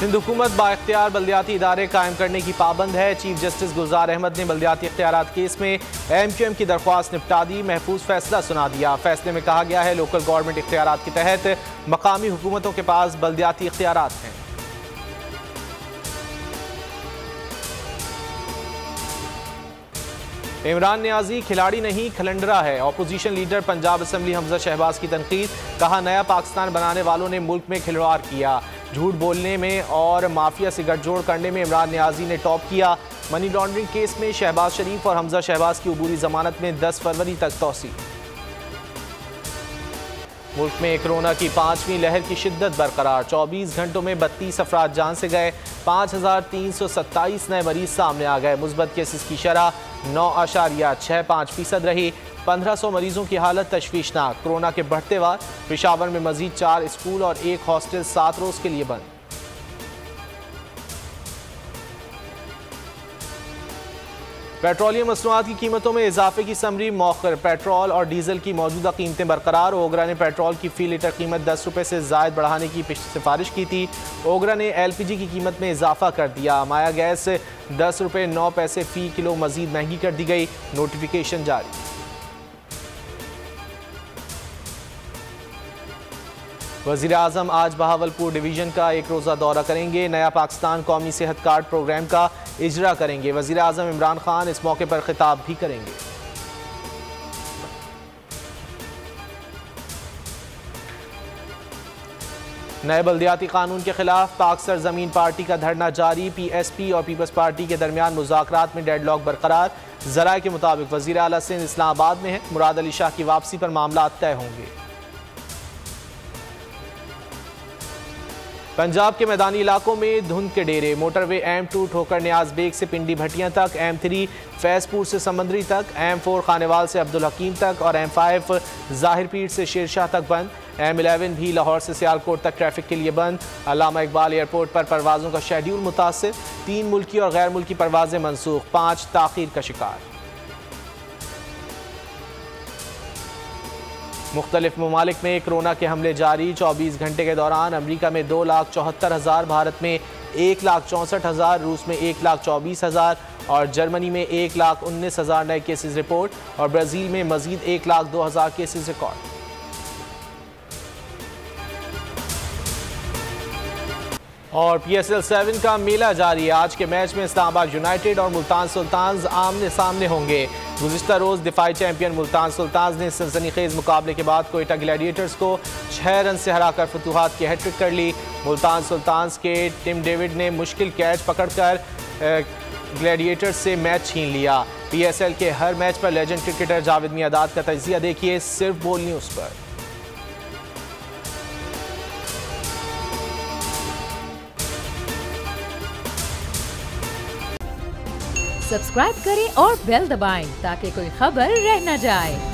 सिंध हुकूमत बाइख्तियार बल्दियाती इदारे कायम करने की पाबंद है। चीफ जस्टिस गुलजार अहमद ने बल्दियाती इख्तियारात केस में MQM की दरख्वास्त निपटा दी, महफूज फैसला सुना दिया। फैसले में कहा गया है लोकल गवर्नमेंट इख्तियारात के तहत मकामी हुकूमतों के पास बल्दियाती इख्तियारात हैं। इमरान नियाजी खिलाड़ी नहीं खलंडरा है। Opposition leader Punjab assembly Hamza Shahbaz की तनकीद, कहा नया पाकिस्तान बनाने वालों ने मुल्क में खिलवाड़ किया। झूठ बोलने में और माफिया से गठजोड़ करने में इमरान नियाजी ने टॉप किया। मनी लॉन्ड्रिंग केस में शहबाज शरीफ और हमजा शहबाज की अबूरी जमानत में 10 फरवरी तक तौसी। मुल्क में कोरोना की 5वीं लहर की शिद्दत बरकरार, 24 घंटों में 32 अफराद जान से गए, 5327 नए मरीज सामने आ गए। मुस्बत केसेस की शरह 9.65% रही। 1500 मरीजों की हालत तशवीशनाक। कोरोना के बढ़ते वार, पेशावर में मजीद 4 स्कूल और 1 हॉस्टल 7 रोज के लिए बंद। पेट्रोलियम मसनूआत की कीमतों में इजाफे की समरी मौखर। पेट्रोल और डीजल की मौजूदा कीमतें बरकरार। ओगरा ने पेट्रोल की फी लीटर कीमत 10 रुपये से जायद बढ़ाने की सिफारिश की थी। ओगरा ने LPG की कीमत में इजाफा कर दिया। माया गैस 10 रुपये 9 पैसे फी किलो मजीद महंगी कर दी गई, नोटिफिकेशन जारी। वज़ीर आज़म आज बहावलपुर डिवीज़न का एक रोज़ा दौरा करेंगे। नया पाकिस्तान कौमी सेहत कार्ड प्रोग्राम का इजरा करेंगे। वज़ीर आज़म इमरान खान इस मौके पर खिताब भी करेंगे। नए बल्दियाती कानून के खिलाफ पाक सरजमीन पार्टी का धरना जारी। PSP और पीपल्स पार्टी के दरमियान मुज़ाकरात में डेडलॉक बरकरार। ज़राए के मुताबिक वज़ीर आला सिंध इस्लामाबाद में है। मुराद अली शाह की वापसी पर मामला तय होंगे। पंजाब के मैदानी इलाकों में धुंध के डेरे। मोटरवे M2 ठोकर न्याज बेग से पिंडी भटियां तक, M3 फैजपुर से समंदरी तक, M4 खानेवाल से अब्दुल हकीम तक और M5 जाहिर पीर से शेरशाह तक बंद। M11 भी लाहौर से सियालकोट तक ट्रैफिक के लिए बंद। अल्लामा इकबाल एयरपोर्ट पर परवाज़ों का शेड्यूल मुतासिर। 3 मुल्की और गैर मुल्की परवाज़ें मनसूख, 5 ताख़ीर का शिकार। मुख्तलिफ ममालिक में कोरोना के हमले जारी। 24 घंटे के दौरान अमरीका में 2,74,000, भारत में 1,64,000, रूस में 1,24,000 और जर्मनी में 1,19,000 नए केसेस रिपोर्ट और ब्राज़ील में मजीद 1,02,000 केसेस रिकॉर्ड। और PSL 7 का मेला जारी है। आज के मैच में इस्लामाबाद यूनाइटेड और मुल्तान सुल्तान्स आमने सामने होंगे। गुज़िश्ता रोज़ दिफाई चैंपियन मुल्तान सुल्तान्स ने सनसनीखेज मुकाबले के बाद कोयटा ग्लैडिएटर्स को 6 रन से हराकर फतूहात की हैट्रिक कर ली। मुल्तान सुल्तान्स के टिम डेविड ने मुश्किल कैच पकड़कर ग्लैडिएटर्स से मैच छीन लिया। PSL के हर मैच पर लेजेंड क्रिकेटर जावेद मियादाद का तजिया देखिए सिर्फ बोल न्यूज़ पर। सब्सक्राइब करें और बेल दबाएं ताकि कोई खबर रह न जाए।